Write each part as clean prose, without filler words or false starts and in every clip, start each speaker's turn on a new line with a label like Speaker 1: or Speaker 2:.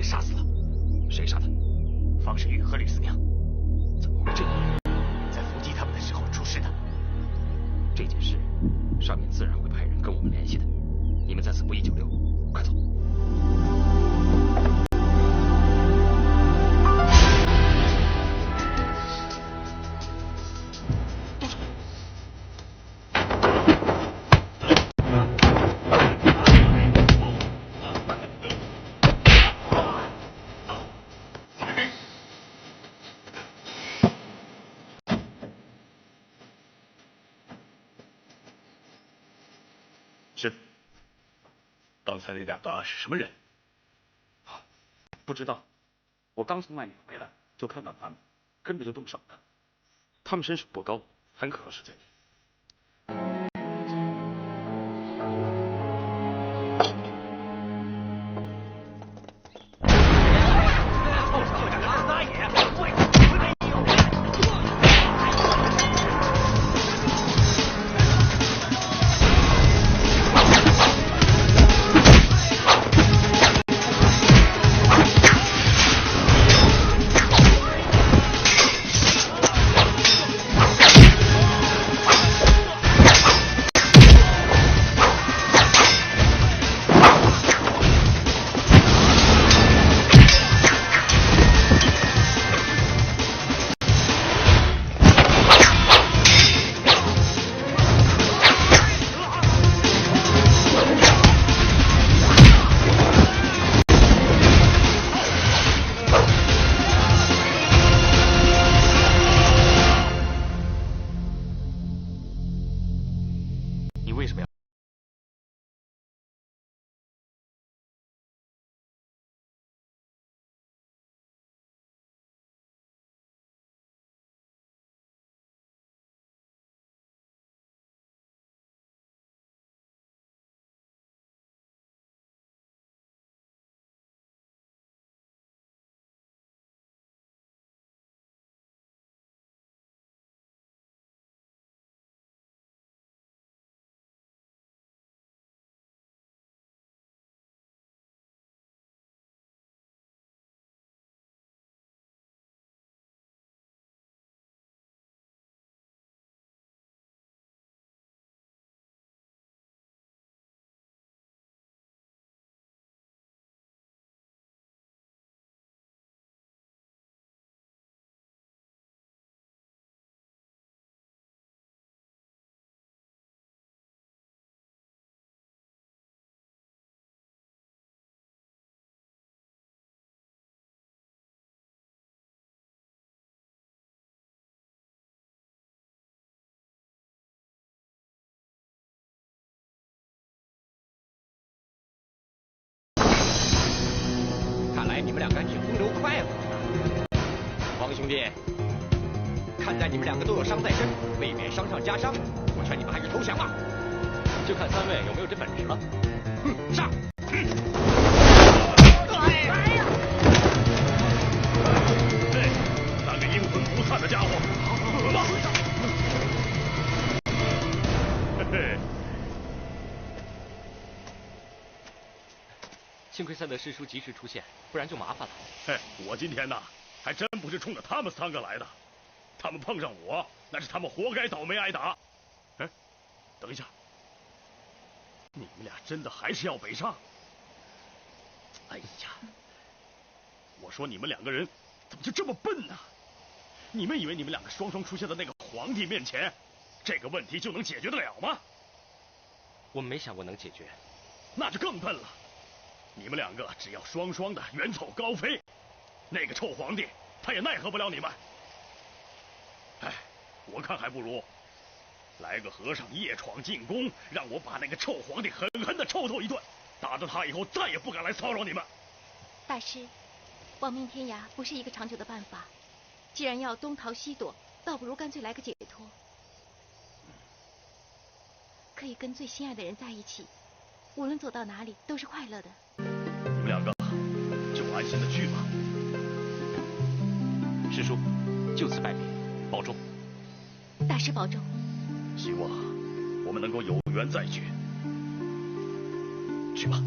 Speaker 1: 杀死了。
Speaker 2: 谁杀的？
Speaker 1: 方世玉和吕四娘。怎么会这样？在伏击他们的时候出事的。
Speaker 2: 这件事，上面自然会派人跟我们联系的。你们在此不宜久留，快走。
Speaker 3: 师傅，刚才那两个是什么人？
Speaker 2: 不知道，我刚从外面回来，就看到他们，跟着就动手了。他们身手不高，很可是。你为什么要？
Speaker 4: 看来你们两个挺风流快活的。王兄弟，看在你们两个都有伤在身，未免伤上加伤，我劝你们还是投降吧。
Speaker 2: 就看三位有没有这本事了。
Speaker 4: 上！
Speaker 3: 那个阴魂不散的家伙，死吧！嘿嘿。
Speaker 2: 幸亏三德师叔及时出现，不然就麻烦了。
Speaker 3: 嘿，我今天呐，还真不是冲着他们三个来的。他们碰上我，那是他们活该倒霉挨打。哎，等一下，你们俩真的还是要北上？哎呀，我说你们两个人怎么就这么笨呢？你们以为你们两个双双出现在那个皇帝面前，这个问题就能解决得了吗？
Speaker 2: 我们没想过能解决，
Speaker 3: 那就更笨了。你们两个只要双双的远走高飞，那个臭皇帝他也奈何不了你们。哎，我看还不如来个和尚夜闯进宫，让我把那个臭皇帝狠狠的抽揍一顿，打得他以后再也不敢来骚扰你们。
Speaker 5: 大师，亡命天涯不是一个长久的办法，既然要东逃西躲，倒不如干脆来个解脱。可以跟最心爱的人在一起，无论走到哪里都是快乐的。
Speaker 3: 你们两个就安心的去吧。
Speaker 2: 师叔，就此拜别，保重。
Speaker 5: 大师保重。
Speaker 3: 希望我们能够有缘再聚。去吧。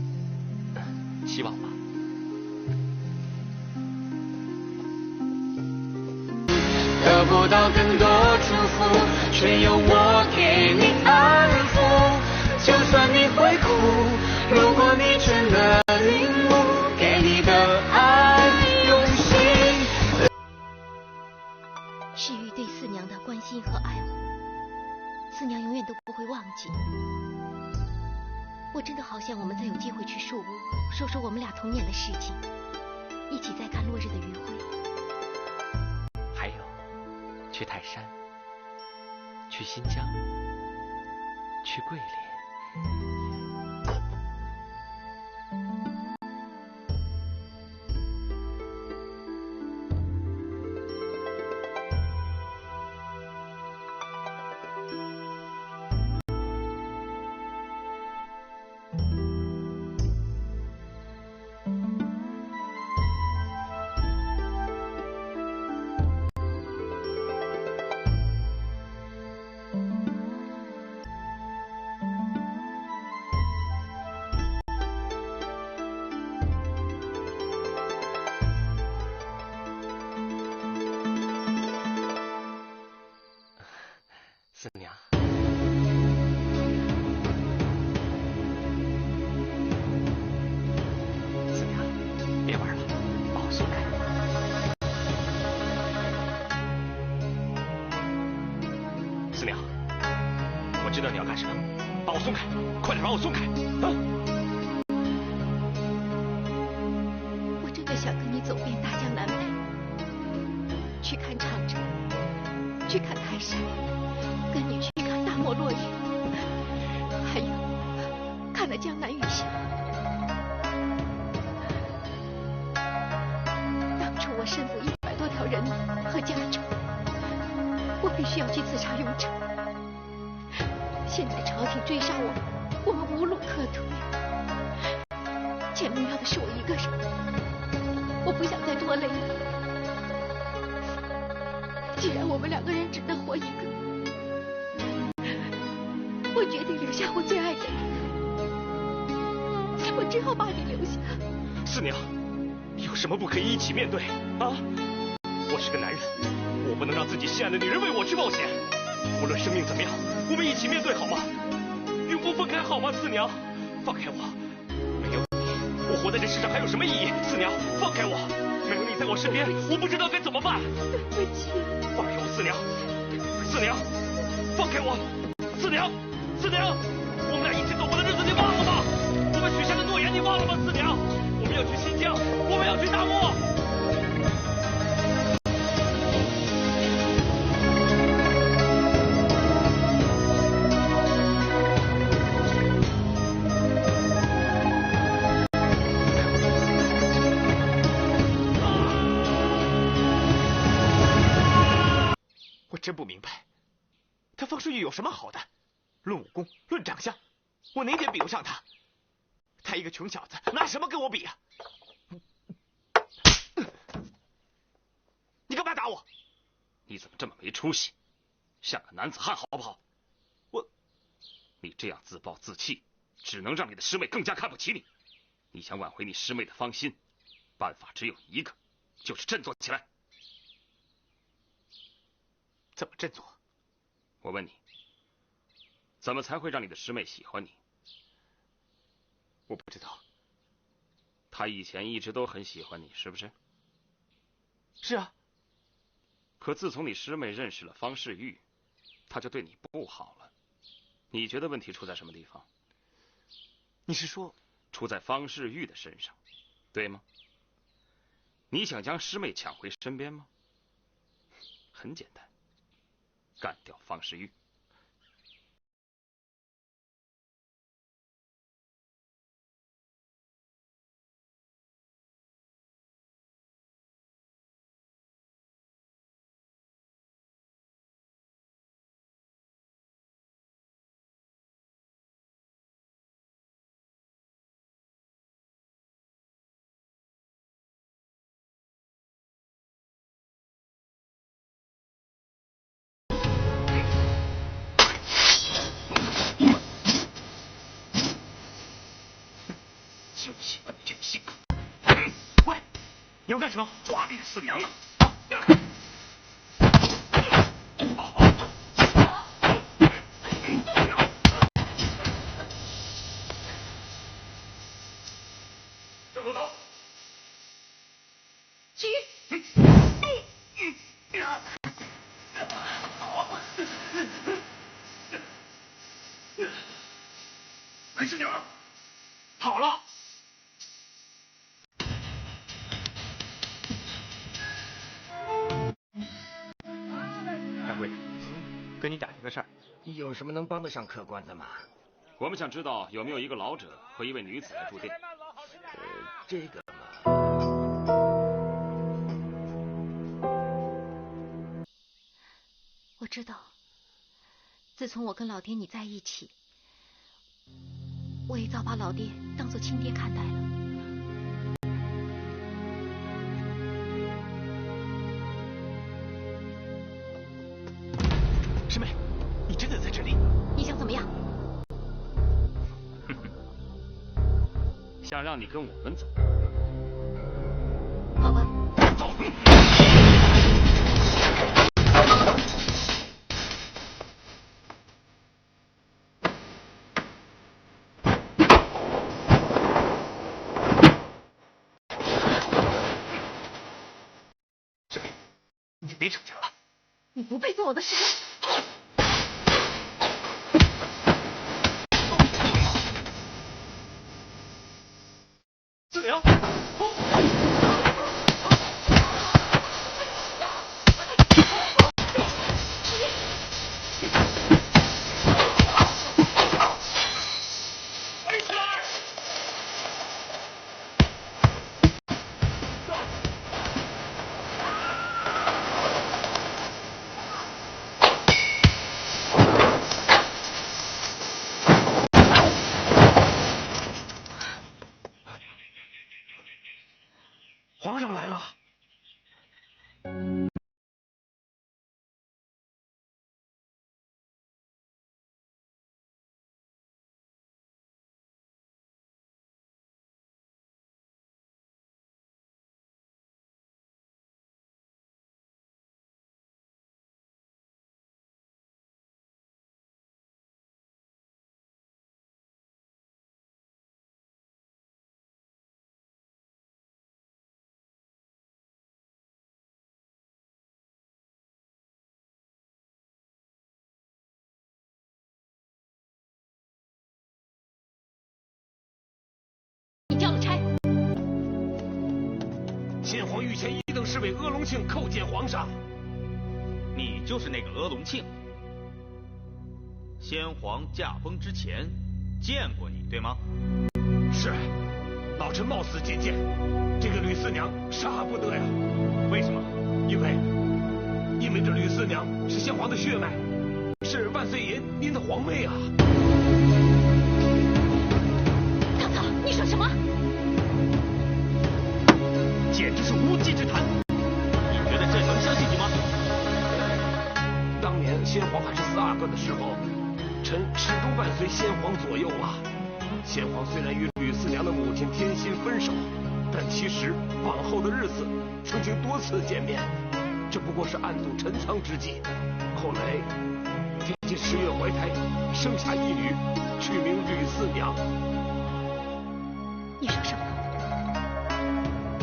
Speaker 2: 希望吧。
Speaker 6: 不到更多祝福，却有我给你安抚。就算你会哭，如果你真的领悟，给你的爱用心。
Speaker 5: 世玉对四娘的关心和爱护，四娘永远都不会忘记。我真的好想我们再有机会去树屋，说说我们俩童年的事情，一起再看落日的余晖。
Speaker 1: 还有，去泰山，去新疆，去桂林。四娘，四娘，别玩了，把我松开。四娘，我知道你要干什么，把我松开，快点把我松开！啊！
Speaker 5: 我真的想跟你走遍大江南北，去看长城，去看泰山。跟你去看大漠落日，还有看那江南雨下。当初我身负100多条人马和家畜，我必须要去刺杀雍城。现在朝廷追杀我们，我们无路可退。前面要的是我一个人，我不想再拖累你。既然我们2个人只能活一个，我决定留下我最爱的人，我只好把你留下。
Speaker 1: 四娘，有什么不可以一起面对啊？我是个男人，我不能让自己心爱的女人为我去冒险。无论生命怎么样，我们一起面对好吗？永不分开好吗？四娘，放开我！没有你，我活在这世上还有什么意义？四娘，放开我！没有你在我身边，我不知道该怎么办。
Speaker 5: 对不起，
Speaker 1: 放开我，四娘！四娘，放开我！四娘！四娘，我们俩一起走过的日子你忘了吗？我们许下的诺言你忘了吗？四娘，我们要去新疆，我们要去大漠。我真不明白，他方世玉有什么好的？论武功，论长相，我哪点比不上他？他一个穷小子，拿什么跟我比啊？你干嘛打我？你怎么这么没出息？像个男子汉好不好？你这样自暴自弃，只能让你的师妹更加看不起你。你想挽回你师妹的芳心，办法只有一个，就是振作起来。怎么振作？我问你。怎么才会让你的师妹喜欢你？我不知道。她以前一直都很喜欢你，是不是？是啊。可自从你师妹认识了方世玉，她就对你不好了。你觉得问题出在什么地方？你是说出在方世玉的身上，对吗？你想将师妹抢回身边吗？很简单，干掉方世玉。你要干什么？抓你四娘啊！
Speaker 2: 跟你打听个事儿。
Speaker 4: 有什么能帮得上客官的吗？
Speaker 1: 我们想知道有没有一个老者和一位女子来住店。
Speaker 4: 这个嘛，
Speaker 5: 我知道，自从我跟老爹你在一起，我也早把老爹当作亲爹看待了。
Speaker 4: 师妹，你真的在这里？
Speaker 5: 你想怎么样？
Speaker 1: 想让你跟我们走。
Speaker 5: 好吧。
Speaker 1: 走。
Speaker 2: 师妹，你别逞强了。
Speaker 5: 你不配做我的师妹。
Speaker 2: 子良，皇上来了。
Speaker 5: 你交了差。
Speaker 7: 先皇御前一等侍卫阿隆庆叩见皇上。
Speaker 8: 你就是那个阿隆庆？先皇驾崩之前见过你，对吗？
Speaker 7: 是，老臣冒死觐见。这个吕四娘杀不得呀！
Speaker 8: 为什么？
Speaker 7: 因为这吕四娘是先皇的血脉，是万岁爷您的皇妹啊！
Speaker 5: 曹操，你说什么？
Speaker 8: 简直是无稽之谈！你觉得朕能相信你吗？
Speaker 7: 当年先皇还是4阿哥的时候，臣始终伴随先皇左右啊。先皇虽然与吕四娘的母亲天心分手，但其实往后的日子曾经多次见面，这不过是暗度陈仓之计。后来天心10月怀胎，生下一女，取名吕四娘。
Speaker 5: 你说什么？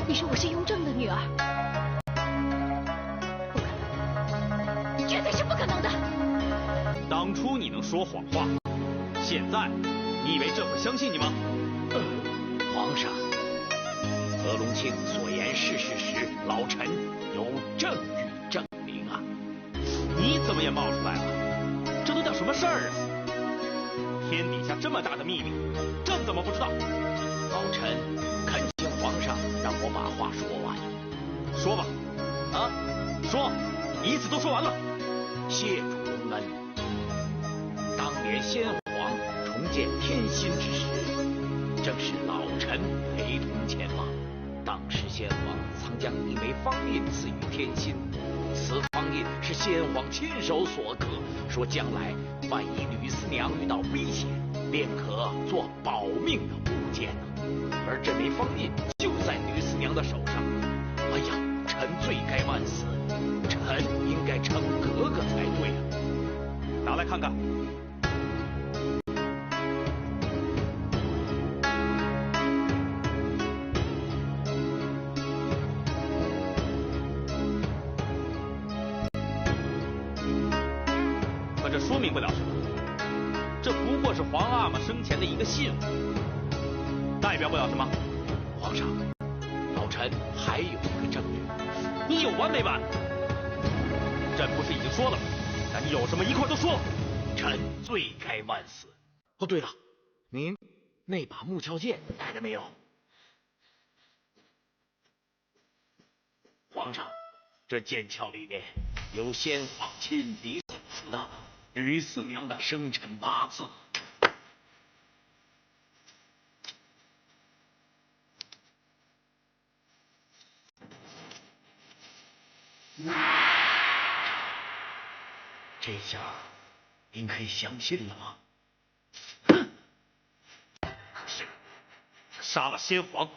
Speaker 5: 你说我是雍正的女儿？不可能，绝对是不可能的。
Speaker 8: 当初你能说谎话，现在你以为朕会相信你吗？
Speaker 4: 皇上，阿隆庆所言是事实，老臣有证据证明啊。
Speaker 8: 你怎么也冒出来了？这都叫什么事儿啊？天底下这么大的秘密，朕怎么不知道？
Speaker 4: 老臣恳请皇上让我把话说完。
Speaker 8: 说吧，啊，说，一次都说完了。
Speaker 4: 谢主隆恩。当年先皇重建天心之时，正是老臣陪同前往。当时先皇曾将一枚方印赐予天心，此方印是先皇亲手所刻，说将来万一吕四娘遇到危险，便可做保命的物件呢。而这枚方印就在吕四娘的手上。哎呀，臣罪该万死，臣应该称格格才对啊！
Speaker 8: 拿来看看。可这说明不了什么，这不过是皇阿玛生前的一个信物，代表不了什么。
Speaker 4: 皇上，老臣还有一个证据。
Speaker 8: 你有完没完？朕不是已经说了吗？咱有什么一块都说。
Speaker 4: 臣罪该万死。哦，对了，您那把木鞘剑带了没有？皇上，这剑鞘里面有先皇亲笔所书的吕四娘的生辰八字。这下您可以相信了吗？是，杀了先皇，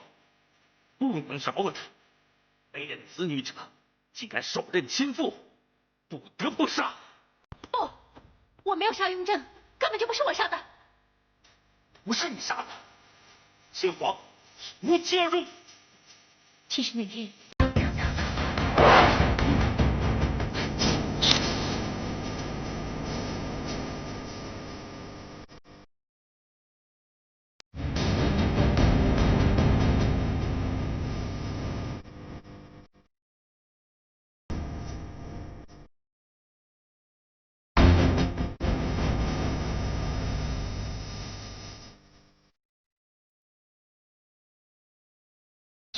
Speaker 4: 不能饶了他。为人子女者，既敢手刃亲父，不得不杀。
Speaker 5: 不，我没有杀雍正，根本就不是我杀的。
Speaker 4: 不是你杀的，先皇无其而终。
Speaker 5: 其实那天。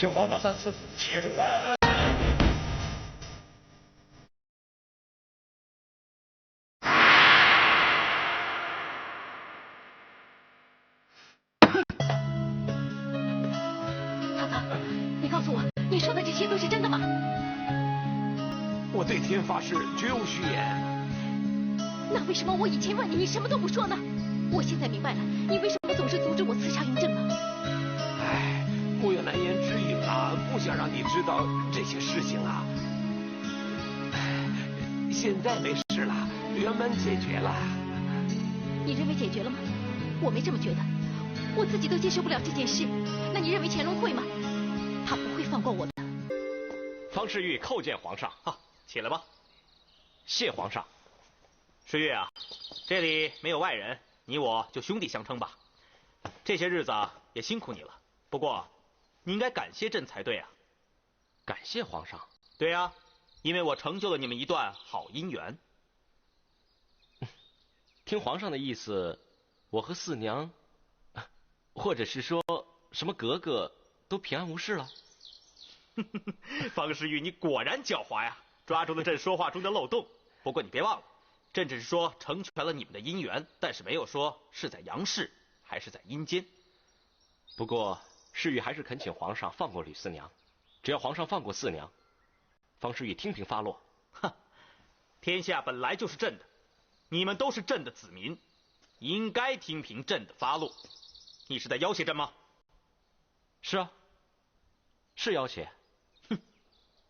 Speaker 4: 先皇3次接着来。
Speaker 5: 你告诉我，你说的这些都是真的吗？
Speaker 7: 我对天发誓，绝无虚言。
Speaker 5: 那为什么我以前问你，你什么都不说呢？我现在明白了，你为什么总是阻止我刺杀雍正了。
Speaker 7: 唉，我有难言之隐啊，不想让你知道这些事情啊。现在没事了，圆满解决了。
Speaker 5: 你认为解决了吗？我没这么觉得，我自己都接受不了这件事。那你认为乾隆会吗？他不会放过我的。
Speaker 8: 方世玉叩见皇上。起来吧。谢皇上。世玉啊，这里没有外人，你我就兄弟相称吧。这些日子也辛苦你了，不过你应该感谢朕才对啊。
Speaker 1: 感谢皇上。
Speaker 8: 对啊，因为我成就了你们一段好姻缘。
Speaker 1: 听皇上的意思，我和四娘，或者是说什么格格，都平安无事了。
Speaker 8: 方世玉，你果然狡猾呀，抓住了朕说话中的漏洞。不过你别忘了，朕只是说成全了你们的姻缘，但是没有说是在阳世还是在阴间。
Speaker 1: 不过世玉还是恳请皇上放过吕四娘，只要皇上放过四娘，方世玉听凭发落。
Speaker 8: 天下本来就是朕的，你们都是朕的子民，应该听凭朕的发落。你是在要挟朕吗？
Speaker 1: 是啊，是要挟。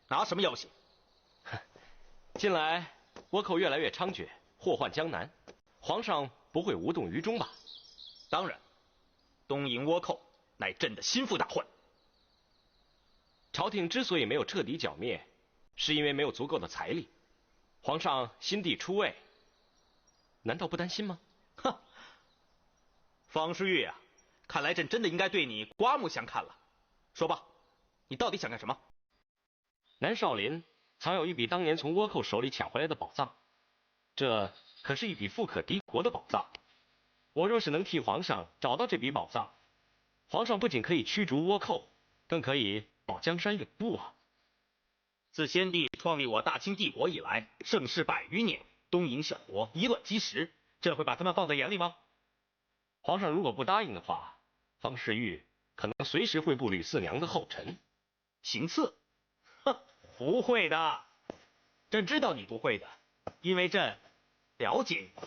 Speaker 8: 拿什么要挟？
Speaker 1: 近来倭寇越来越猖獗，祸患江南，皇上不会无动于衷吧？
Speaker 8: 当然，东瀛倭寇乃朕的心腹大患。
Speaker 1: 朝廷之所以没有彻底剿灭，是因为没有足够的财力。皇上新帝出位，难道不担心吗？
Speaker 8: 方世玉啊，看来朕真的应该对你刮目相看了。说吧，你到底想干什么？
Speaker 1: 南少林藏有一笔当年从倭寇手里抢回来的宝藏，这可是一笔富可敌国的宝藏。我若是能替皇上找到这笔宝藏，皇上不仅可以驱逐倭寇，更可以保江山永固啊！
Speaker 8: 自先帝创立我大清帝国以来，盛世100余年，东瀛小国以卵击石，朕会把他们放在眼里吗？
Speaker 1: 皇上如果不答应的话，方世玉可能随时会步吕四娘的后尘。
Speaker 8: 行刺？不会的，朕知道你不会的，因为朕了解你。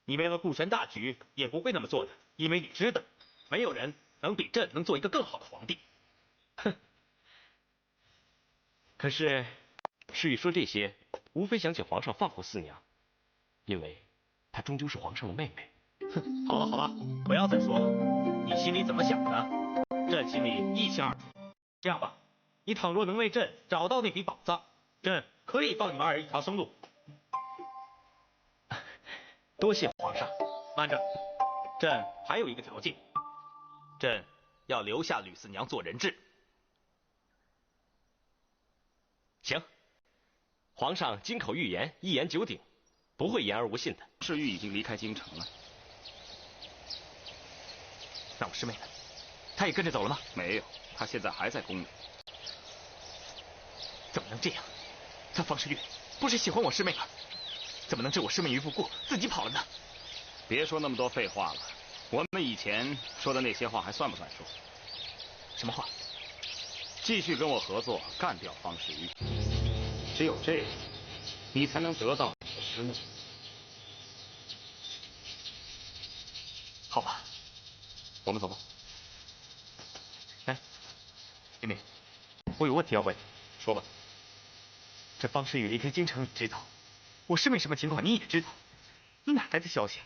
Speaker 8: 你为了顾全大局，也不会那么做的，因为你知道，没有人能比朕能做一个更好的皇帝。
Speaker 1: 可是世玉说这些，无非想请皇上放过四娘，因为她终究是皇上的妹妹。
Speaker 8: 好了好了，不要再说了，你心里怎么想的，朕心里一清二楚。这样吧，你倘若能为朕找到那笔宝藏，朕可以放你们2人一条生路。
Speaker 1: 多谢皇上。
Speaker 8: 慢着，朕还有一个条件，朕要留下吕四娘做人质。
Speaker 1: 行，皇上金口玉言，一言九鼎，
Speaker 8: 不会言而无信的。
Speaker 1: 世玉已经离开京城了。
Speaker 8: 那我师妹呢？她也跟着走了吗？
Speaker 1: 没有，她现在还在宫里。
Speaker 8: 怎么能这样？他方世玉不是喜欢我师妹吗？怎么能置我师妹于不顾，自己跑了呢？
Speaker 1: 别说那么多废话了，我们以前说的那些话还算不算数？
Speaker 8: 什么话？
Speaker 1: 继续跟我合作，干掉方世玉。只有这样，你才能得到你的师妹。
Speaker 8: 好吧，
Speaker 1: 我们走吧。
Speaker 8: 哎，妹妹，我有问题要问。
Speaker 1: 说吧。
Speaker 8: 这方世玉离开京城，你知道；我师妹什么情况，你也知道。你哪来的消息？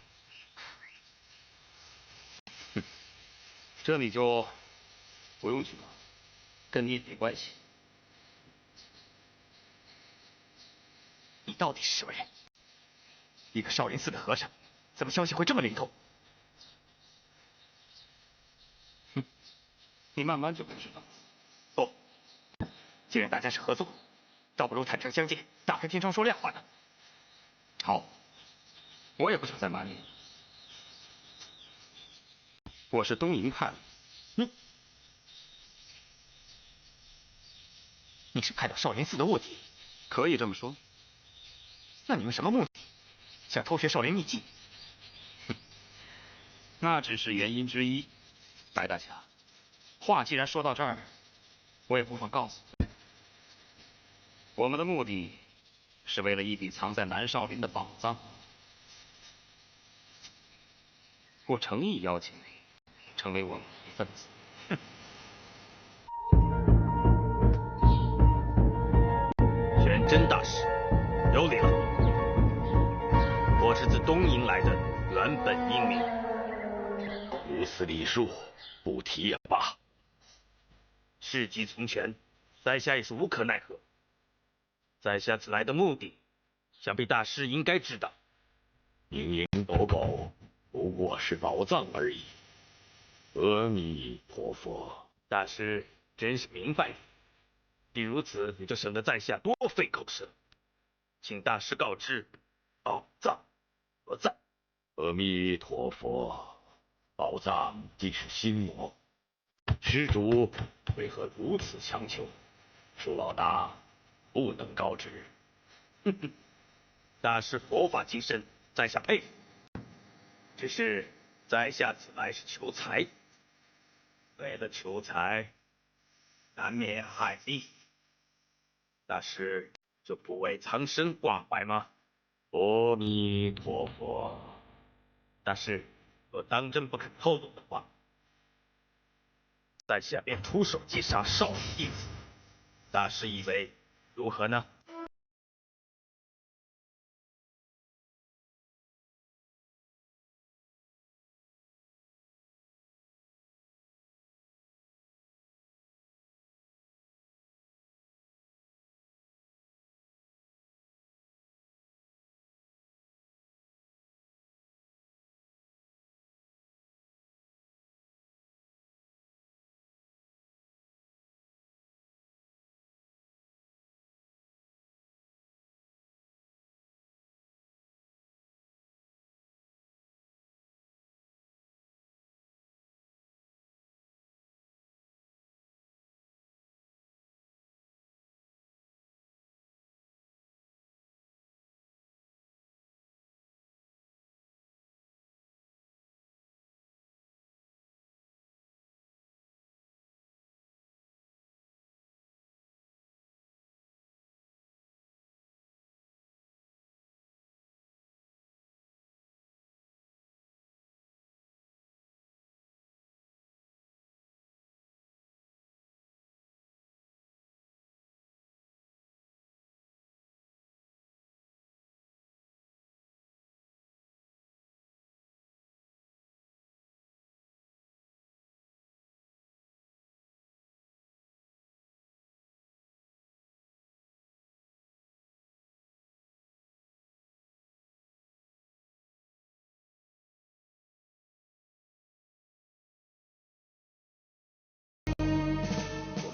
Speaker 1: 哼，这你就不用知道，跟你也没关系。
Speaker 8: 你到底是什么人？一个少林寺的和尚，怎么消息会这么灵通？
Speaker 1: 哼，你慢慢就会知道。
Speaker 8: 不，既然大家是合作，倒不如坦诚相见，打开天窗说亮话呢。
Speaker 1: 好，我也不想再瞒你。我是东瀛派的。
Speaker 8: 你是派到少林寺的卧底？
Speaker 1: 可以这么说。
Speaker 8: 那你们什么目的？想偷学少林秘技？
Speaker 1: 那只是原因之一。白大侠，话既然说到这儿，我也不妨告诉你，我们的目的是为了一笔藏在南少林的宝藏。我诚意邀请你成为我们一份子。
Speaker 3: 玄真大师，有礼了。我是自东瀛来的原本英明。
Speaker 7: 如此礼数，不提也罢。
Speaker 2: 事急从权，在下也是无可奈何。在下此来的目的，想必大师应该知道。
Speaker 7: 蝇营狗苟，不过是宝藏而已。阿弥陀佛，
Speaker 2: 大师真是明白。既如此，也就省得在下多费口舌。请大师告知，宝藏何在？
Speaker 7: 阿弥陀佛，宝藏既是心魔，施主为何如此强求？恕老衲不能告知。
Speaker 2: 哼哼，大师佛法精深，在下佩服。只是在下此来是求财，为了求财，难免害命。大师就不为苍生挂怀吗？
Speaker 7: 阿弥陀佛。
Speaker 2: 大师若当真不肯透露的话，在下便出手击杀少林弟子。大师以为如何呢？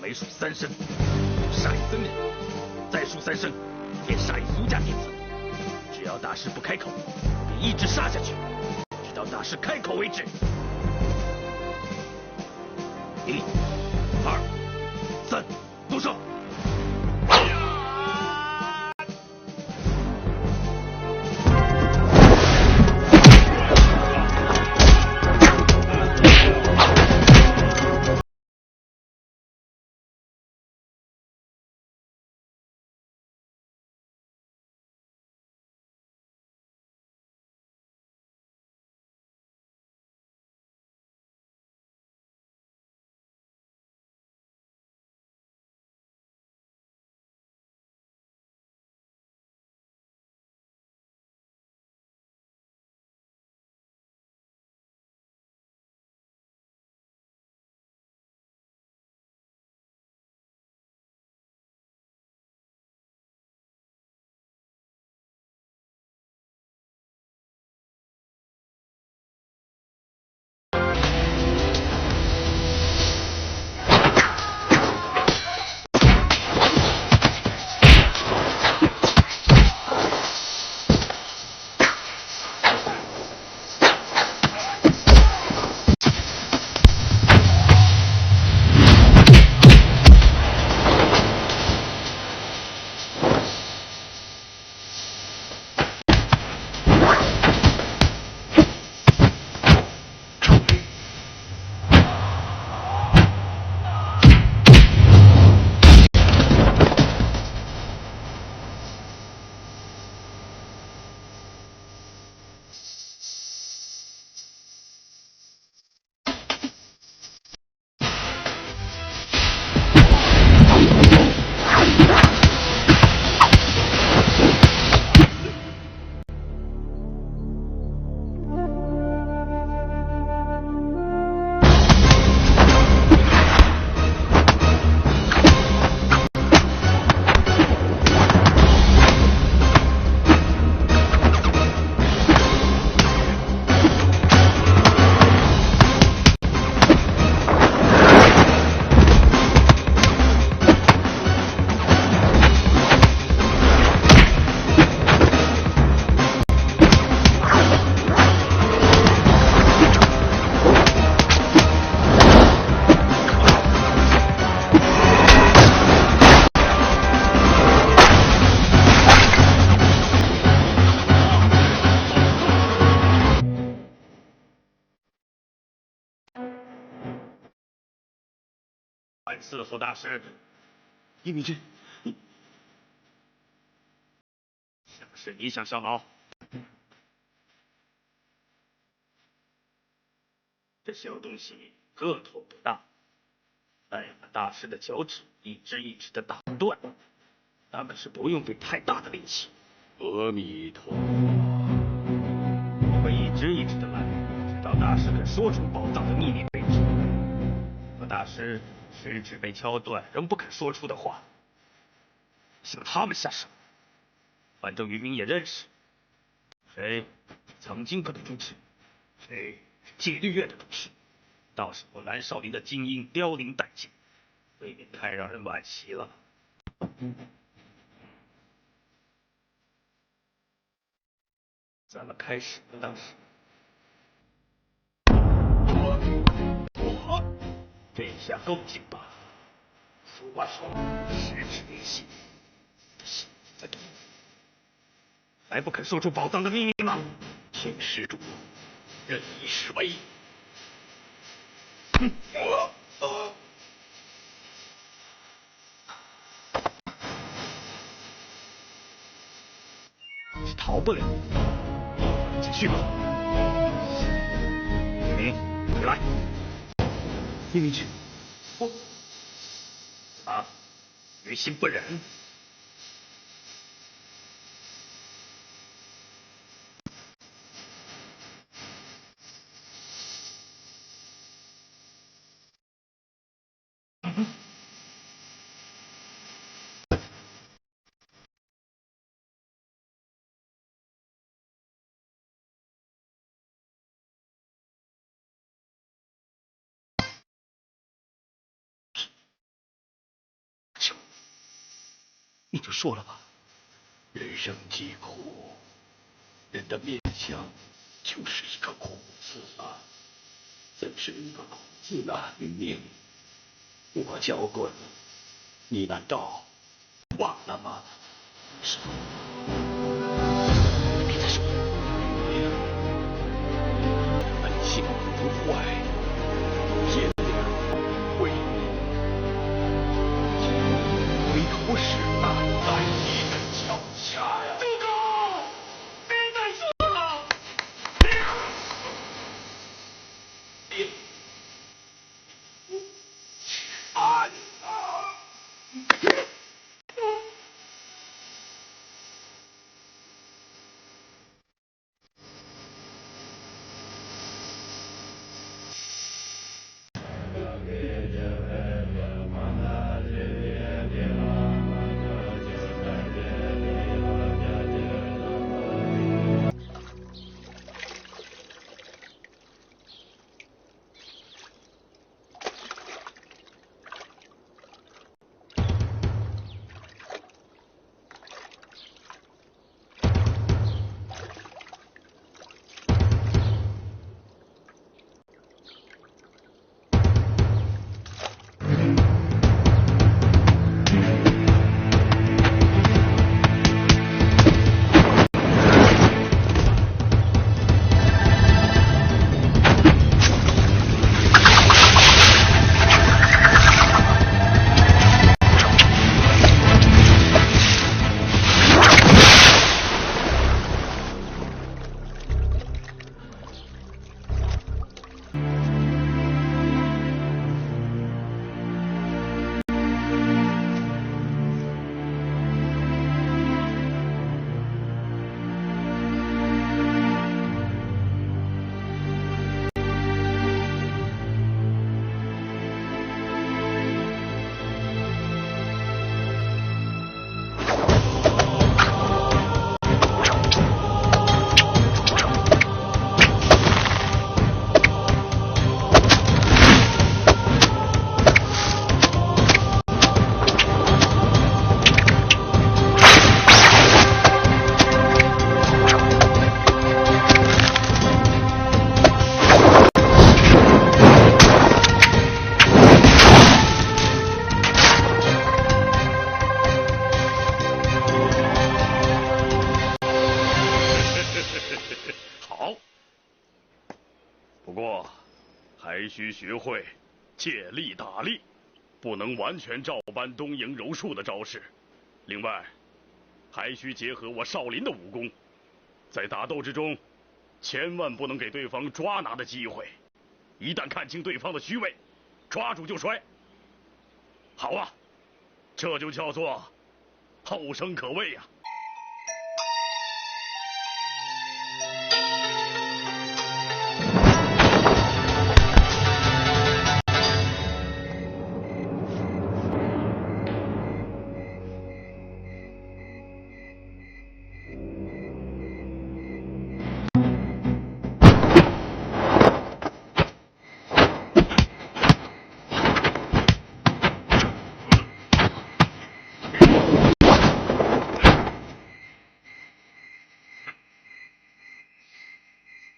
Speaker 3: 每数3声，杀一僧人；再数3声，便杀一俗家弟子。只
Speaker 2: 只要大师不开口，我便一直杀下去，直到大师开口为止。1、2、3，动手！四府大师，叶明君，是不是你想效劳？这小东西个头不大，再把大师的脚趾一只一只的打断，那可是不用费太大的力气。
Speaker 3: 阿弥陀佛，
Speaker 2: 我会一只一只的来，直到大师肯说出宝藏的秘密为止。可大师食指被敲断，仍不肯说出的话，向他们下手。反正渔民也认识，谁曾经科的主持，谁是戒律院的主持，到时候蓝少林的精英凋零殆尽，未免太让人惋惜了。咱们开始吧，当时。这下够劲吧？俗话说，十指连心，这心在动，还不肯说出宝藏的秘密吗？
Speaker 3: 请施主任意施为。
Speaker 2: 是逃不了，继续吧。你回来。叶明君，我啊，于心不忍。你就说了吧。
Speaker 3: 人生疾苦，
Speaker 4: 人的面相就是一个孔子啊，怎是一个孔子呢？云宁，我教过你，你难道忘了吗？师傅，别再说了。本性不坏，天良为你，回头是岸在你的脚下呀！
Speaker 3: 周哥，别再说了。还需学会借力打力，不能完全照搬东瀛柔术的招式。另外，还需结合我少林的武功，在打斗之中，千万不能给对方抓拿的机会。一旦看清对方的虚位，抓住就摔。好啊，这就叫做后生可畏呀。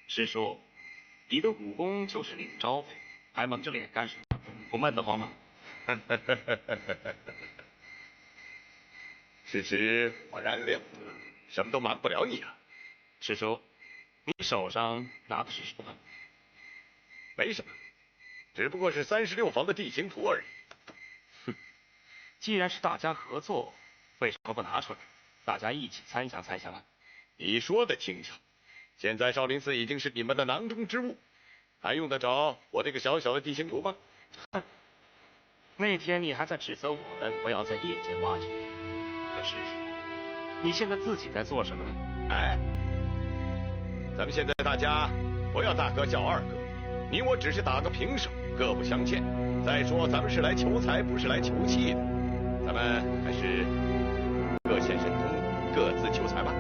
Speaker 2: 师叔，你的武功就是领招呗，还蒙着脸干什么？不闷得慌吗？
Speaker 4: 事实果然了得，什么都瞒不了你啊。
Speaker 2: 师叔，你手上拿的是什么？
Speaker 4: 没什么，只不过是36房的地形图而已。
Speaker 2: 哼，既然是大家合作，为什么不拿出来，大家一起参详参详啊？
Speaker 4: 你说的轻巧。现在少林寺已经是你们的囊中之物，还用得着我这个小小的地形图吗？
Speaker 2: 哼，那天你还在指责我们不要在夜间挖掘，可是你现在自己在做什么呢？
Speaker 4: 哎，咱们现在大家不要大哥叫二哥，你我只是打个平手，各不相欠。再说咱们是来求财，不是来求气的，咱们还是各显神通，各自求财吧。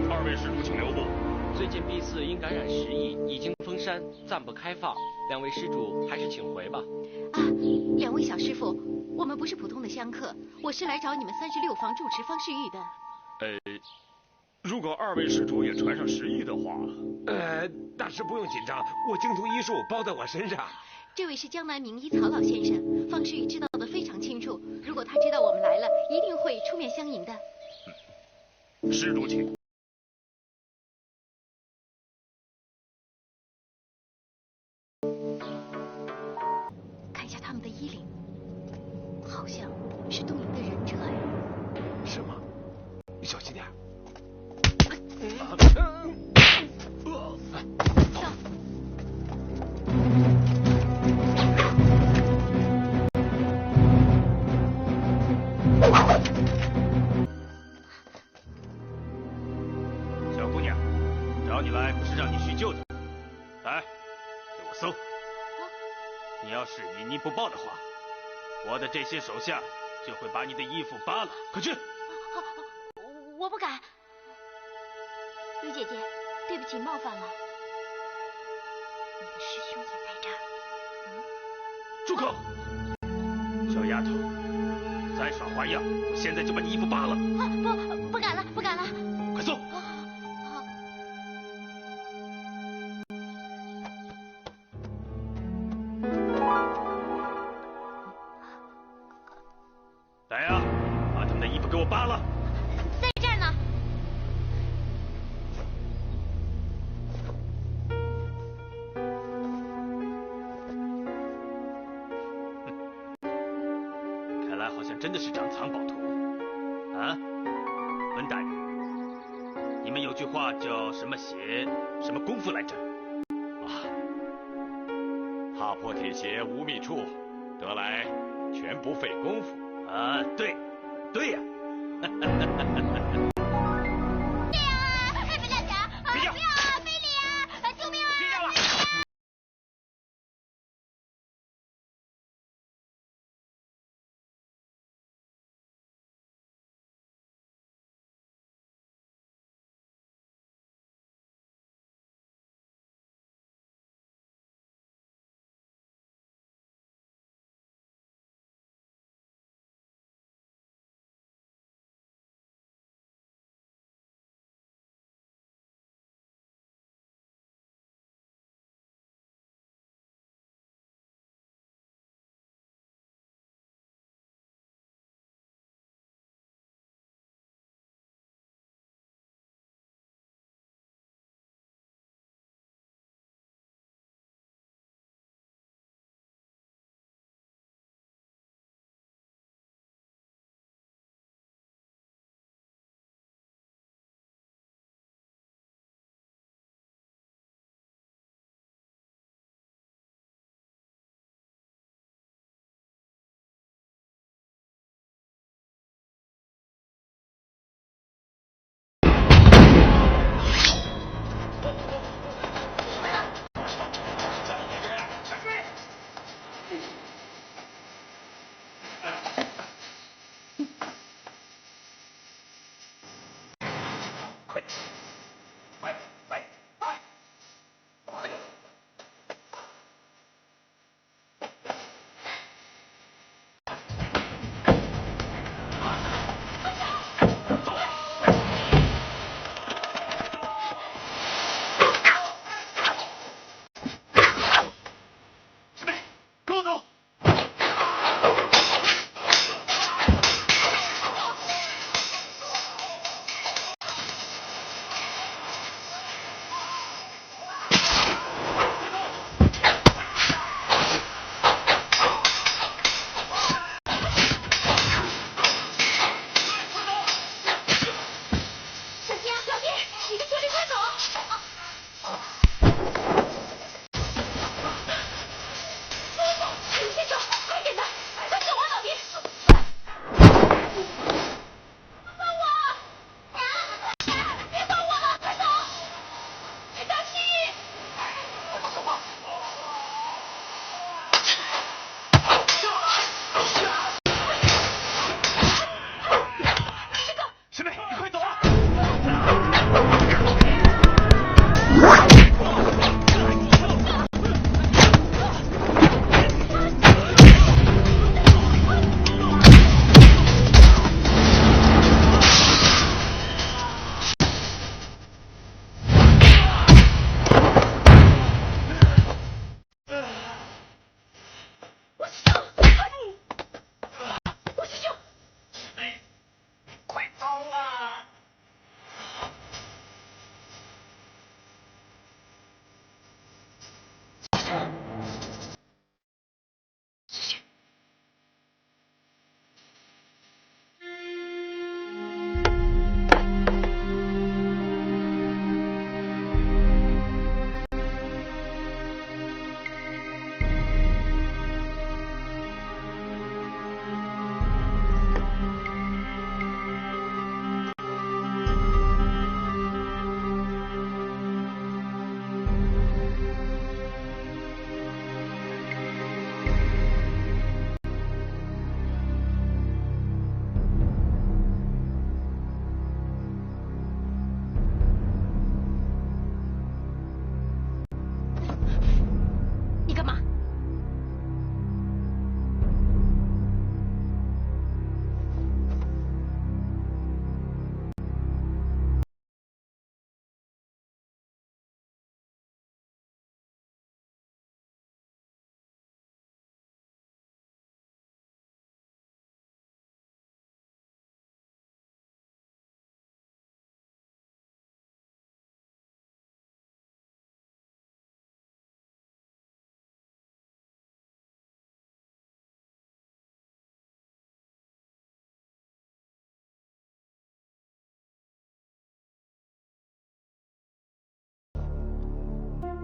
Speaker 3: 二位施主请留步。
Speaker 9: 最近B4因感染10亿，已经封山，暂不开放。两位施主还是请回吧。
Speaker 5: 啊，两位小师傅，我们不是普通的香客，我是来找你们36房住持方世玉的。
Speaker 3: 如果二位施主也传上10亿的话，
Speaker 7: 大师不用紧张，我精通医术，包在我身上。
Speaker 5: 这位是江南名医曹老先生，方世玉知道的非常清楚。如果他知道我们来了，一定会出面相迎的。
Speaker 3: 施主请。
Speaker 5: 看一下他们的衣领，好像是东瀛的忍者哎。
Speaker 7: 是吗？你小心点。
Speaker 3: 小姑娘，找你来不是让你叙旧的，来，给我搜。你要是隐匿不报的话，我的这些手下就会把你的衣服扒了。快去！
Speaker 5: 我不敢。于姐姐，对不起，冒犯了。你的师兄也在这儿。
Speaker 3: 住口！小丫头，再耍花样，我现在就把你衣服扒了。
Speaker 5: 不敢了，不敢了。
Speaker 3: 快搜！来呀，把他们的衣服给我扒了。
Speaker 5: 在这儿呢。
Speaker 3: 看来好像真的是张藏宝图啊！文大人，你们有句话叫什么鞋什么功夫来着？
Speaker 10: 踏破铁鞋无觅处，得来全不费功夫。
Speaker 3: 啊，对，对呀。
Speaker 5: 别叫侠！
Speaker 3: 别叫！
Speaker 5: 菲利啊！救命啊！
Speaker 3: 别叫了！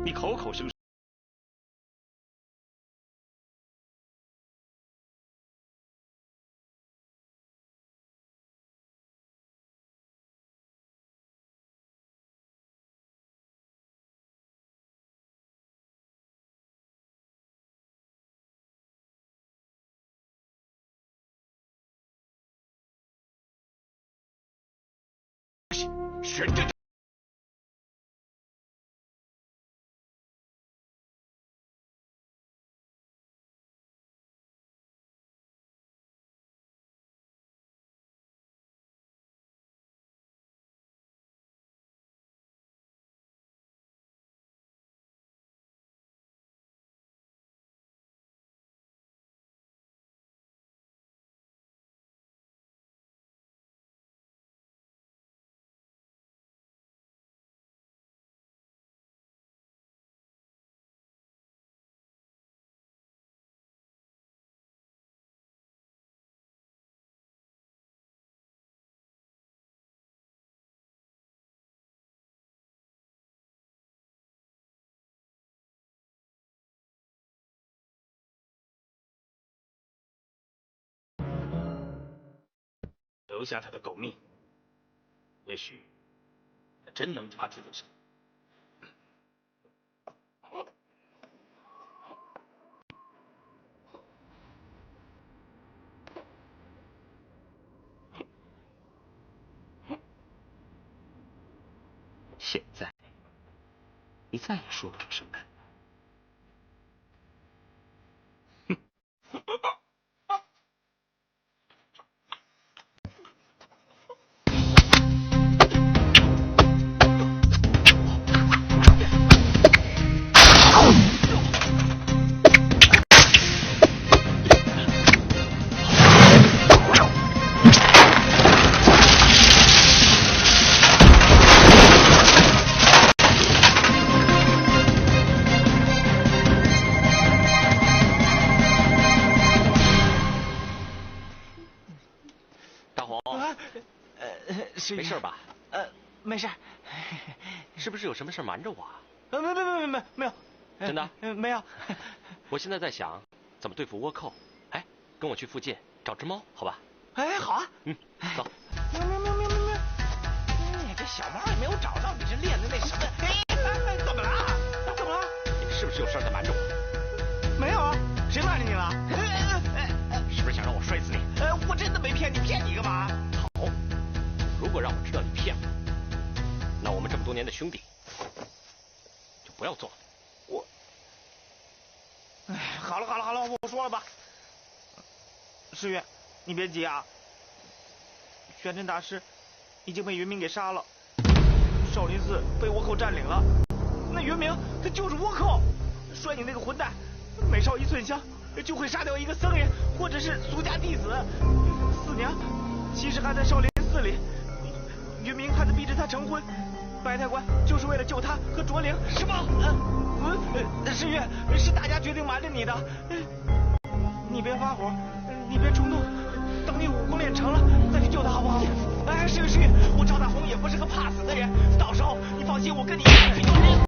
Speaker 1: 你口口声声。
Speaker 7: 玄真。
Speaker 2: 留下他的狗命，也许他真能查出个什么。
Speaker 1: 现在，你再也说不出什么。
Speaker 8: 没事吧？没事。是不是有什么事瞒着我啊？没有。真的？没有。我现在在想怎么对付倭寇。哎，跟我去附近找只猫，好吧？哎，好啊。走。喵！你这小猫也没有找到，你这练的那什么？哎，怎么了？怎么了？你是不是有事在瞒着我？没有啊，谁瞒着你了？是不是想让我摔死你？我真的没骗你，骗你干嘛？好。如果让我知道你骗我，那我们这么多年的兄弟就不要做了。我，哎，好了，我说了吧。世月，你别急啊。玄真大师已经被云明给杀了，少林寺被倭寇占领了。那云明他就是倭寇，摔你那个混蛋，每烧一寸香就会杀掉一个僧人或者是俗家弟子。四娘其实还在少林寺里。云明还在逼着他成婚，白太官就是为了救他和卓灵。什么？世月，是大家决定瞒着你的。你别发火，你别冲动，等你武功练成了再去救他，好不好？哎，世月，我赵大红也不是个怕死的人，到时候你放心，我跟你一起去救人。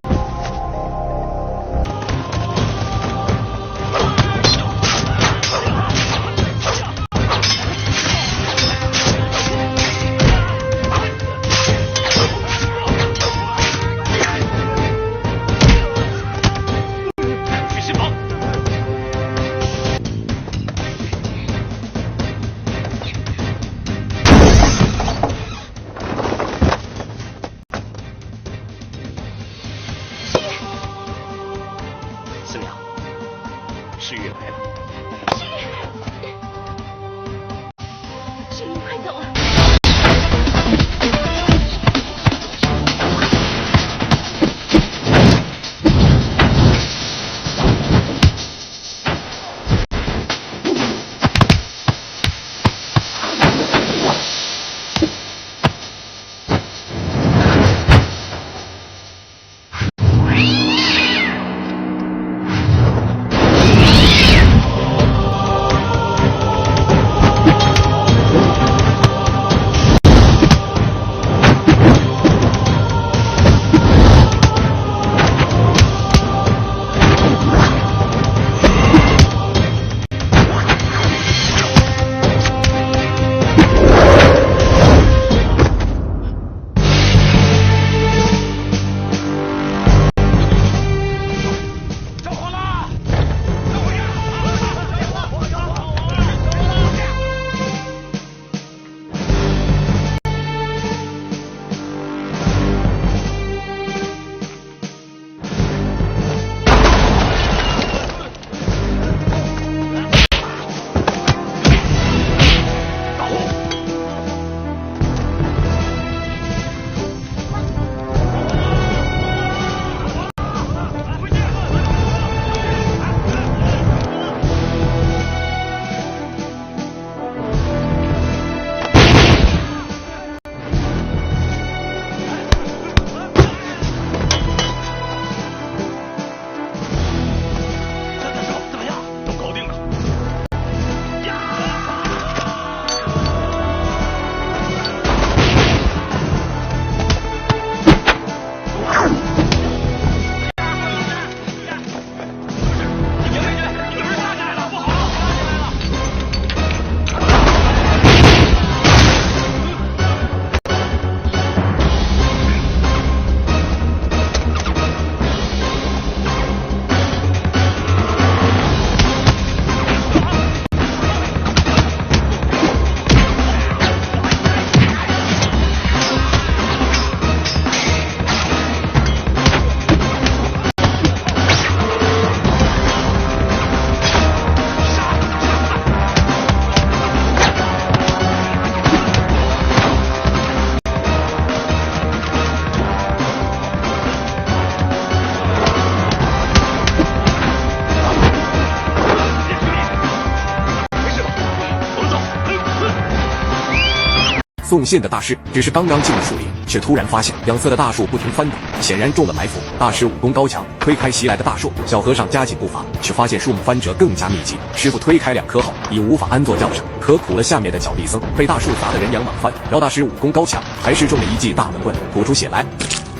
Speaker 11: 送信的大师只是刚刚进入树林，却突然发现两侧的大树不停翻动，显然中了埋伏。大师武功高强，推开袭来的大树，小和尚加紧步伐，却发现树木翻折更加密集。师傅推开2棵后，已无法安坐轿上，可苦了下面的脚壁僧，被大树砸得人仰马翻。饶大师武功高强，还是中了一记大闷棍，吐出血来。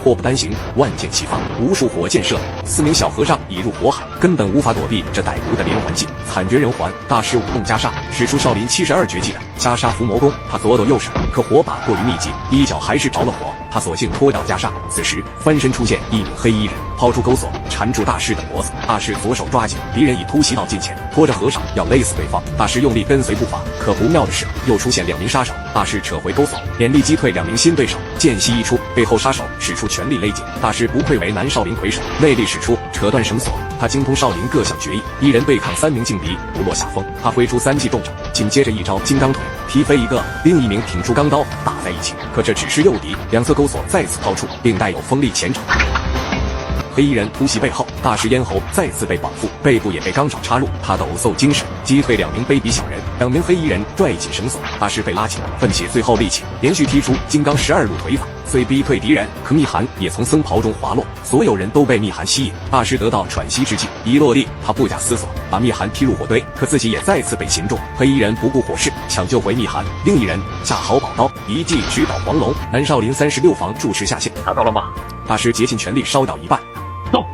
Speaker 11: 祸不单行，万箭齐发，无数火箭射来，4名小和尚已入火海，根本无法躲避这歹毒的连环计，惨绝人寰。大师武功加煞，使出少林72绝技的加煞伏魔功，他左抖右闪，可火把过于密集，一脚还是着了火。他索性脱掉袈裟。此时翻身出现一名黑衣人，抛出钩索缠住大师的脖子。大师左手抓紧，敌人已突袭到近前，拖着和尚要勒死对方。大师用力跟随步伐，可不妙的是又出现2名杀手。大师扯回钩索，眼力击退2名新对手，间隙一出，背后杀手使出全力勒紧。大师不愧为南少林魁首，内力使出，扯断绳索。他精通少林各项绝艺，一人对抗3名劲敌，不落下风。他挥出3记重掌，紧接着一招金刚腿，踢飞一个，另一名挺出钢刀打在一起。可这只是诱敌，两侧钩索再次抛出，并带有锋利前爪。黑衣人突袭背后，大师咽喉再次被绑缚，背部也被钢爪插入。他抖擞精神，击退2名卑鄙小人，2名黑衣人拽紧绳索，大师被拉起，奋起最后力气，连续踢出金刚12路腿法，虽逼退敌人，可密函也从僧袍中滑落，所有人都被密函吸引。大师得到喘息之际，一落地，他不假思索把密函踢入火堆，可自己也再次被擒中。黑衣人不顾火势，抢救回密函，另一人架好宝刀，一记直捣黄龙。南少林36房住持下线，
Speaker 10: 看到了吗？
Speaker 11: 大师竭尽全力烧掉一半。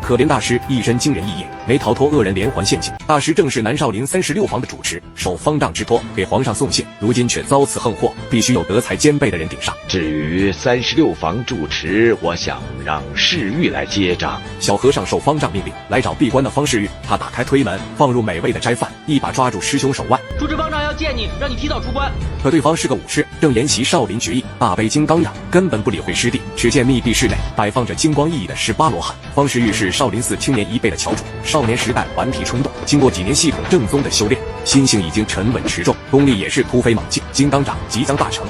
Speaker 11: 可怜大师一身惊人异业，没逃脱恶人连环陷阱。大师正是南少林36房的主持，受方丈之托给皇上送信，如今却遭此横祸，必须有德才兼备的人顶上。
Speaker 4: 至于36房住持，我想让世玉来接掌。
Speaker 11: 小和尚受方丈命令来找闭关的方世玉，他打开推门，放入美味的斋饭，一把抓住师兄手腕。
Speaker 9: 主持方丈要见你，让你提早出关。
Speaker 11: 可对方是个武士，正研习少林绝艺，大悲金刚掌，根本不理会师弟。只见密闭室内摆放着金光熠熠的18罗汉。方世玉是少林寺青年一辈的翘楚，少年时代顽皮冲动，经过几年系统正宗的修炼，心性已经沉稳持重，功力也是突飞猛进，金刚掌即将大成。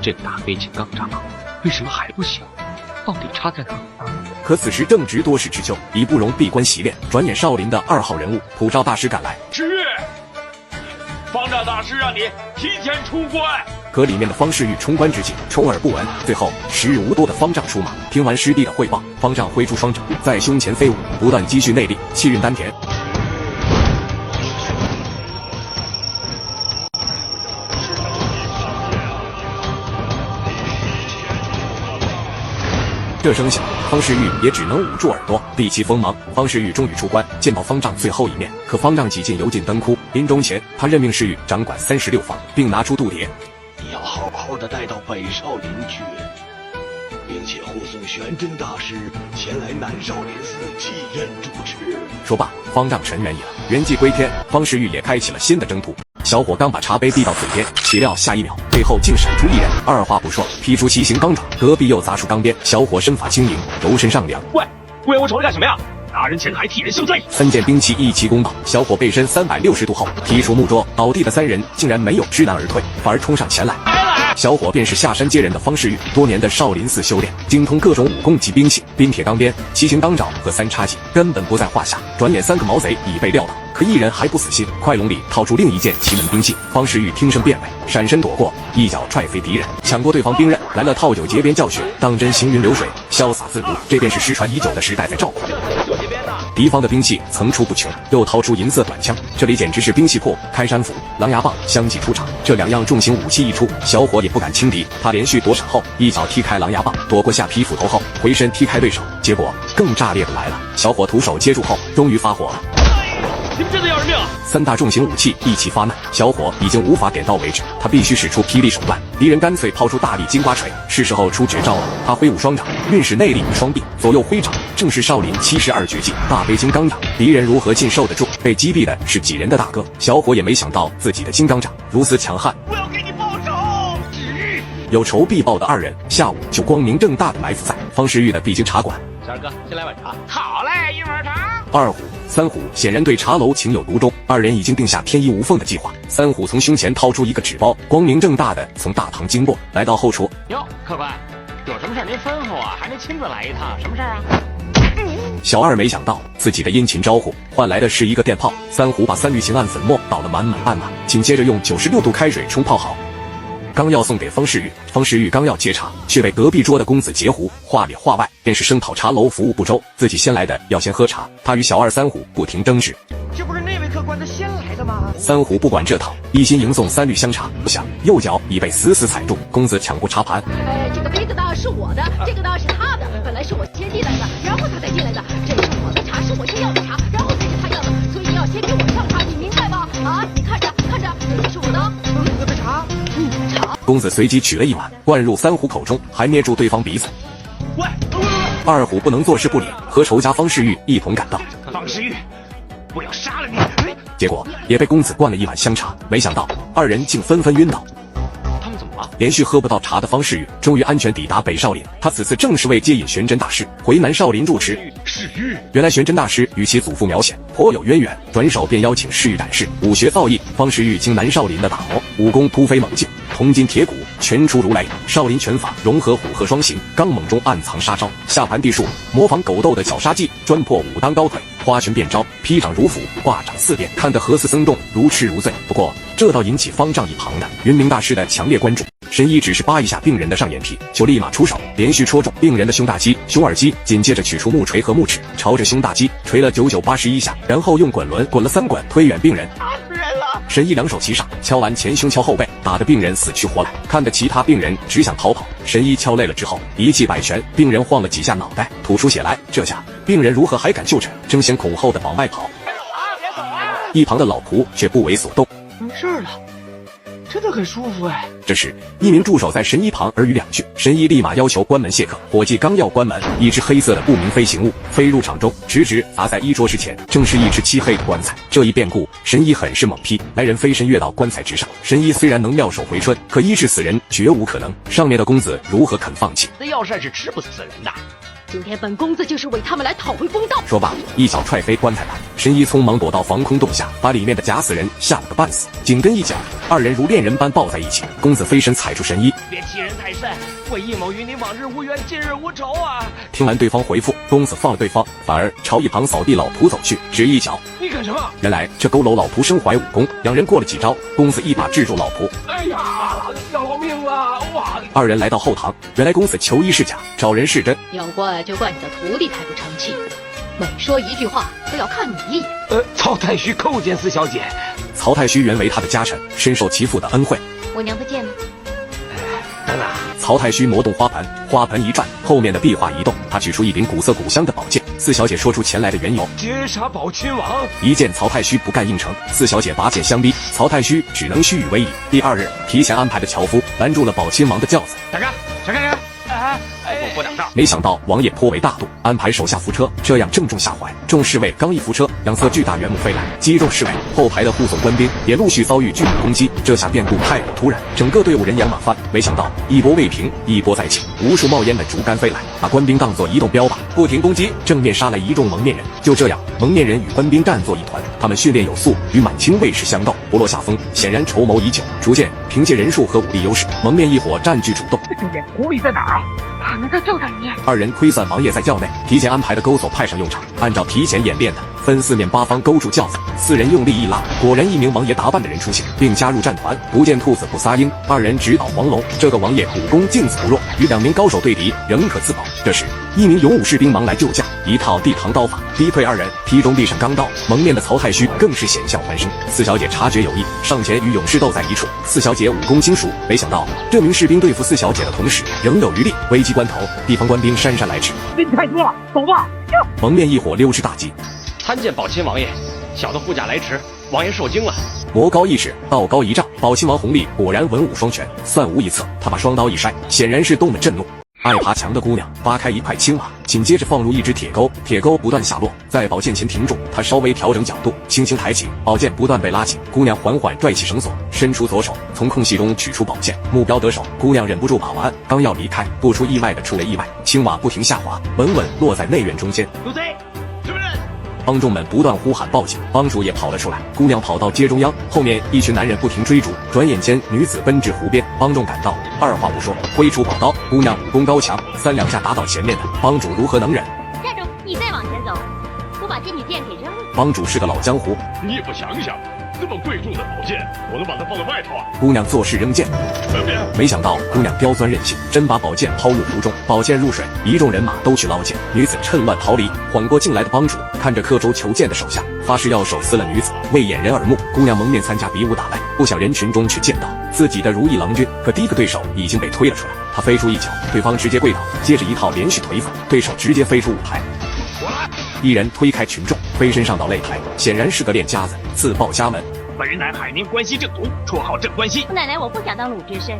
Speaker 4: 这个大悲金刚掌为什么还不行？到底差在哪儿？
Speaker 11: 可此时正值多事之秋，已不容闭关习练。转眼少林的2号人物普照大师赶来，
Speaker 10: 世玉，方丈大师让你提前出关。
Speaker 11: 可里面的方世玉冲关之际充耳不闻。最后时日无多的方丈出马，听完师弟的汇报，方丈挥出双掌在胸前飞舞，不断积蓄内力，气运丹田。这声响，方世玉也只能捂住耳朵，避其锋芒。方世玉终于出关，见到方丈最后一面。可方丈几近油尽灯枯，临终前，他任命世玉掌管36房，并拿出度牒。
Speaker 4: 你要好好的带到北少林去，并且护送玄真大师前来南少林寺继任主持。
Speaker 11: 说罢，方丈沉原矣了，圆寂归天。方世玉也开启了新的征途。小伙刚把茶杯递到嘴边，岂料下一秒背后竟闪出一人，二话不说劈出7形钢爪，隔壁又砸出钢鞭。小伙身法轻盈，柔身上扬。
Speaker 10: 喂，为我瞅着干什么呀？拿人钱财替人消灾。
Speaker 11: 3件兵器一齐攻倒，小伙背身360度后劈出木桌，倒地的3人竟然没有知难而退，反而冲上前来。小伙便是下山接人的方世玉，多年的少林寺修炼，精通各种武功及兵器，冰铁钢鞭、7形钢爪和3叉戟根本不在话下。转眼3个毛贼已被撂倒，可一人还不死心，快笼里掏出另一件奇门兵器。方世玉听声辨位，闪身躲过，一脚踹飞敌人，抢过对方兵刃，来了套9节鞭教学，当真行云流水，潇洒自如。这便是失传已久的时代在照顾。敌方的兵器层出不穷，又掏出银色短枪，这里简直是兵器库。开山斧、狼牙棒相继出场，这2样重型武器一出，小伙也不敢轻敌。他连续躲闪后，一脚踢开狼牙棒，躲过下劈斧头后，回身踢开对手。结果更炸裂的来了，小伙徒手接住后，终于发火了。
Speaker 10: 你们真的要人命
Speaker 11: ！3大重型武器一起发难，小伙已经无法点到为止，他必须使出霹雳手段。敌人干脆抛出大力金瓜锤，是时候出绝招了。他挥舞双掌，运使内力与双臂，左右挥掌，正是少林72绝技大悲金刚掌。敌人如何尽受得住？被击毙的是几人的大哥，小伙也没想到自己的金刚掌如此强悍。
Speaker 10: 我要给你报仇！
Speaker 11: 有仇必报的2人，下午就光明正大的埋伏在方世玉的必经茶馆。
Speaker 9: 小二哥，先来碗茶。好嘞，一碗茶。
Speaker 11: 2虎、3虎显然对茶楼情有独钟，2人已经定下天衣无缝的计划。3虎从胸前掏出一个纸包，光明正大的从大堂经过，来到后厨。
Speaker 9: 哟，客官，有什么事您吩咐啊，还能亲自来一趟，什么事啊？
Speaker 11: 小2没想到自己的殷勤招呼换来的是一个电炮。3虎把3氯氰胺粉末倒了满满，紧接着用96度开水冲泡好。刚要送给方世玉，方世玉刚要接茶，却被隔壁桌的公子截胡，话里话外便是声讨茶楼服务不周，自己先来的要先喝茶。他与小二三虎不停争执。
Speaker 12: 这不是那位客官他先来的吗？
Speaker 11: 三虎不管这套，一心迎送3滤香茶，不想右脚已被死死踩住，公子抢过茶盘。
Speaker 5: 这个杯子呢是我的，这个呢是他的，本来是我先进来的，然后他才进来的。这是我的茶，是我先要的茶，然后才是他要的，所以要先给我上茶，你明白吗？啊，你看着，这是我的，我的茶，你的茶。
Speaker 11: 公子随即取了一碗，灌入三虎口中，还捏住对方鼻子。
Speaker 12: 喂，
Speaker 11: 二虎不能坐视不理，和仇家方世玉一同赶到。
Speaker 12: 方世玉，我要杀了你！
Speaker 11: 结果也被公子灌了一碗香茶，没想到二人竟纷纷晕倒。
Speaker 8: 他们怎么了？
Speaker 11: 连续喝不到茶的方世玉终于安全抵达北少林，他此次正是为接引玄真大师回南少林住持。
Speaker 3: 世玉，
Speaker 11: 原来玄真大师与其祖父苗显颇有渊源，转手便邀请世玉展示武学造诣。方世玉经南少林的打磨，武功突飞猛进，铜筋铁骨，拳出如雷。少林拳法融合虎鹤双形，刚猛中暗藏杀招，下盘地术模仿狗斗的绞杀技，专破武当高腿，花拳变招，劈掌如斧，挂掌四变，看得何似僧众如痴如醉。不过这倒引起方丈一旁的云明大师的强烈关注。神医只是扒一下病人的上眼皮，就立马出手，连续戳中病人的胸大肌、胸耳肌，紧接着取出木锤和木尺，朝着胸大肌锤了9981下，然后用滚轮滚了3滚，推远病人。
Speaker 12: 打死人了！
Speaker 11: 神医两手齐上，敲完前胸敲后背，打得病人死去活来，看得其他病人只想逃跑。神医敲累了之后，一记摆拳，病人晃了几下脑袋，吐出血来。这下病人如何还敢就诊？争先恐后的往外跑。
Speaker 12: 别走啊！
Speaker 11: 一旁的老仆却不为所动。
Speaker 12: 没事了。真的很舒服哎！
Speaker 11: 这时，一名助手在神医旁耳语2句，神医立马要求关门谢客。伙计刚要关门，一只黑色的不明飞行物飞入场中，直直砸在衣桌之前，正是一只漆黑的棺材。这一变故，神医很是猛劈，来人飞身跃到棺材之上。神医虽然能妙手回春，可医治死人绝无可能。上面的公子如何肯放弃？
Speaker 4: 这药膳是吃不死人的。
Speaker 5: 今天本公子就是为他们来讨回公道。
Speaker 11: 说罢，一脚踹飞棺材板，神医匆忙躲到防空洞下，把里面的假死人吓了个半死。紧跟一脚，二人如恋人般抱在一起。公子飞身踩住神医，
Speaker 12: 别欺人太甚，我一某与你往日无冤，近日无仇啊！
Speaker 11: 听完对方回复，公子放了对方，反而朝一旁扫地老仆走去，只一脚。
Speaker 12: 你干什么？
Speaker 11: 原来这佝偻老仆身怀武功，两人过了几招，公子一把制住老仆。
Speaker 12: 哎呀，要了命了！哇！
Speaker 11: 二人来到后堂，原来公子求医是假，找人是真。
Speaker 5: 要怪就怪你的徒弟太不成器，每说一句话都要看你一眼。
Speaker 7: 曹太虚叩见四小姐。
Speaker 11: 曹太虚原为他的家臣，深受其父的恩惠。
Speaker 5: 我娘不见了。
Speaker 7: 等等。
Speaker 11: 曹太虚挪动花盆，花盆一转，后面的壁画一动，他取出一柄古色古香的宝剑。四小姐说出前来的缘由，
Speaker 7: 劫杀宝亲王。
Speaker 11: 一见曹太虚不干应承，四小姐拔剑相逼，曹太虚只能虚与委蛇。第2日，提前安排的樵夫拦住了宝亲王的轿子。
Speaker 12: 大哥，闪开！
Speaker 8: 我不挡道。
Speaker 11: 没想到王爷颇为大度，安排手下扶车，这样正中下怀。众侍卫刚一扶车，两侧巨大圆木飞来，击中侍卫。后排的护送官兵也陆续遭遇巨猛攻击。这下变故太过突然，整个队伍人仰马翻。没想到一波未平，一波再起，无数冒烟的竹竿飞来，把官兵当作移动标靶，不停攻击。正面杀来一众蒙面人。就这样，蒙面人与官兵战作一团。他们训练有素，与满清卫士相斗，不落下风，显然筹谋已久。逐渐凭借人数和武力优势，蒙面一伙占据主动。
Speaker 12: 这点狐狸在哪儿啊？可能他就在里面。
Speaker 11: 二人窥算王爷在轿内，提前安排的钩索派上用场，按照提前演练的，分4面8方勾住轿子。4人用力一拉，果然一名王爷打扮的人出现，并加入战团。不见兔子不撒鹰，二人直捣黄龙。这个王爷武功镜子不弱，与2名高手对敌仍可自保。这时，一名勇武士兵忙来救驾，一套地堂刀法逼退二人，劈中地上钢刀。蒙面的曹太虚更是险象环生。四小姐察觉有异，上前与勇士斗在一处。四小姐武功精熟，没想到这名士兵对付四小姐的同时仍有余力。危急关头，地方官兵姗姗来迟，
Speaker 12: 人太多了，走吧。
Speaker 11: 蒙面一伙溜之大吉。
Speaker 9: 参见宝亲王爷，小的护驾来迟，王爷受惊了。
Speaker 11: 魔高一尺，道高一丈，宝亲王弘历果然文武双全，算无一策。他把双刀一摔，显然是动了震怒。爱爬墙的姑娘扒开一块青瓦，紧接着放入一只铁钩，铁钩不断下落，在宝剑前停住。她稍微调整角度，轻轻抬起，宝剑不断被拉起。姑娘缓缓拽起绳索，伸出左手，从空隙中取出宝剑，目标得手。姑娘忍不住把玩，刚要离开，不出意外的出了意外，青瓦不停下滑，稳稳落在内院中间。
Speaker 12: 有贼！是不是？
Speaker 11: 帮众们不断呼喊报警，帮主也跑了出来。姑娘跑到街中央，后面一群男人不停追逐。转眼间，女子奔至湖边，帮众赶到，二话不说，挥出宝刀。姑娘武功高强，3两下打倒前面的帮主，如何能忍？
Speaker 5: 站住！你再往前走，我把这女剑给扔了。
Speaker 11: 帮主是个老江湖，
Speaker 3: 你也不想想，这么贵重的宝剑，我能把它放在外头啊？
Speaker 11: 姑娘做事扔剑，没想到姑娘刁钻任性，真把宝剑抛入湖中。宝剑入水，一众人马都去捞剑，女子趁乱逃离。缓过劲来的帮主看着刻舟求剑的手下，发誓要手撕了女子，为掩人耳目。姑娘蒙面参加比武打败，不想人群中却见到自己的如意郎君。可第一个对手已经被推了出来，他飞出一脚，对方直接跪倒，接着一套连续腿法，对手直接飞出舞台。一人推开群众，飞身上到擂台，显然是个练家子，自报家门。
Speaker 12: 本人乃海宁关西正统，绰号镇关西。
Speaker 13: 奶奶，我不想当鲁智深，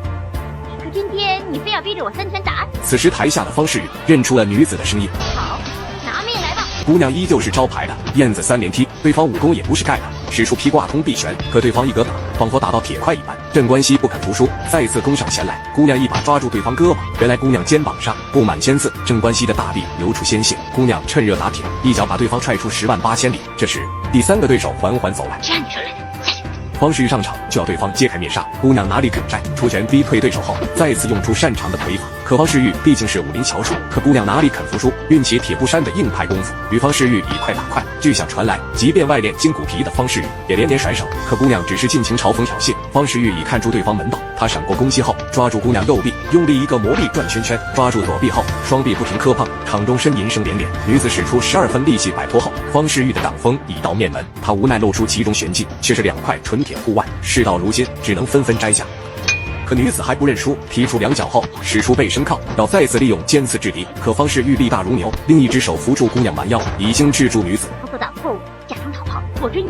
Speaker 13: 可今天你非要逼着我3拳打死。
Speaker 11: 此时台下的方世玉认出了女子的声音。
Speaker 13: 好，拿命来吧！
Speaker 11: 姑娘依旧是招牌的燕子3连踢，对方武功也不是盖的，使出劈挂通臂拳，可对方一格打，仿佛打到铁块一般。镇关西不肯服输，再次攻上前来。姑娘一把抓住对方胳膊，原来姑娘肩膀上布满铅刺，镇关西的大臂流出鲜血。姑娘趁热打铁，一脚把对方踹出10万8千里。这时，第3个对手缓缓走来。
Speaker 13: 站出来！
Speaker 11: 方世玉上场就要对方揭开面纱，姑娘哪里肯摘，出拳逼退对手后，再次用出擅长的腿法。可方世玉毕竟是武林翘楚，可姑娘哪里肯服输，运起铁布衫的硬派功夫，与方世玉以快打快。巨响传来，即便外练筋骨皮的方世玉也连连甩手，可姑娘只是尽情嘲讽挑衅。方世玉已看出对方门道，他闪过攻击后，抓住姑娘右臂，用力一个魔力转圈圈，抓住左臂后，双臂不停磕碰，场中呻吟声连连。女子使出12分力气摆脱后，方世玉的挡风已到面门，他无奈露出其中玄机，却是2块纯铁护腕。事到如今，只能纷纷摘下。可女子还不认输，踢出2脚后，使出背身靠，要再次利用尖刺制敌。可方世玉力大如牛，另一只手扶住姑娘蛮腰，已经制住女子。
Speaker 13: 操作党错误，假装逃跑，我追你。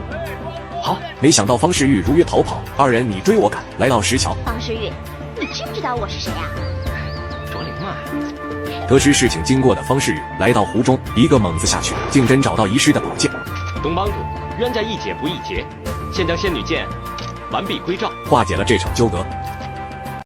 Speaker 11: 好，没想到方世玉如约逃跑，二人你追我赶，来到石桥。
Speaker 13: 方世玉，你知不知道我是谁啊？
Speaker 9: 卓灵脉。
Speaker 11: 得知事情经过的方世玉来到湖中，一个猛子下去，竟真找到遗失的宝剑。
Speaker 9: 东帮主，冤家宜解不宜结，现将仙女剑完璧归赵，
Speaker 11: 化解了这场纠葛。